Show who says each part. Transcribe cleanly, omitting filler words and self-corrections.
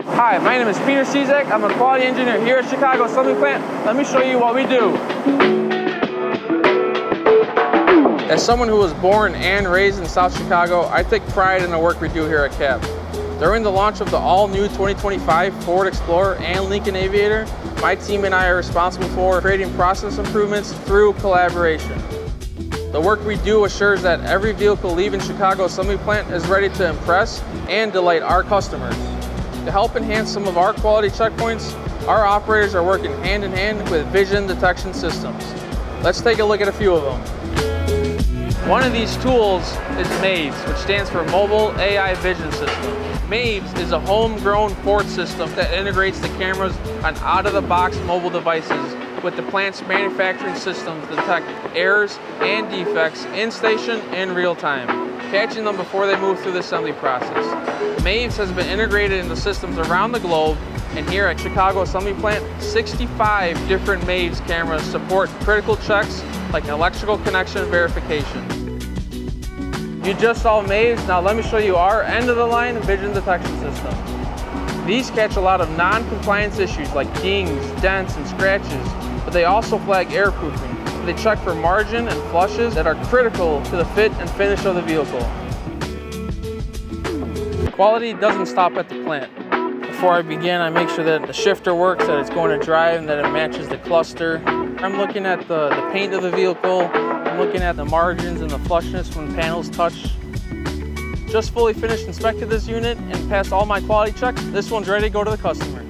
Speaker 1: Hi, my name is Peter Cizek. I'm a quality engineer here at Chicago Assembly Plant. Let me show you what we do. As someone who was born and raised in South Chicago, I take pride in the work we do here at CAP. During the launch of the all-new 2025 Ford Explorer and Lincoln Aviator, my team and I are responsible for creating process improvements through collaboration. The work we do assures that every vehicle leaving Chicago Assembly Plant is ready to impress and delight our customers. To help enhance some of our quality checkpoints, our operators are working hand in hand with vision detection systems. Let's take a look at a few of them. One of these tools is MAVES, which stands for Mobile AI Vision System. MAVES is a homegrown Ford system that integrates the cameras on out-of-the-box mobile devices with the plant's manufacturing systems to detect errors and defects in station in real time, catching them before they move through the assembly process. MAVES has been integrated into systems around the globe, and here at Chicago Assembly Plant, 65 different MAVES cameras support critical checks like electrical connection verification. You just saw MAVES, now let me show you our end-of-the-line vision detection system. These catch a lot of non-compliance issues like dings, dents, and scratches, but they also flag airproofing. They check for margin and flushes that are critical to the fit and finish of the vehicle. Quality doesn't stop at the plant. Before I begin, I make sure that the shifter works, that it's going to drive, and that it matches the cluster. I'm looking at the paint of the vehicle. I'm looking at the margins and the flushness when panels touch. Just fully finished inspected this unit and passed all my quality checks. This one's ready to go to the customer.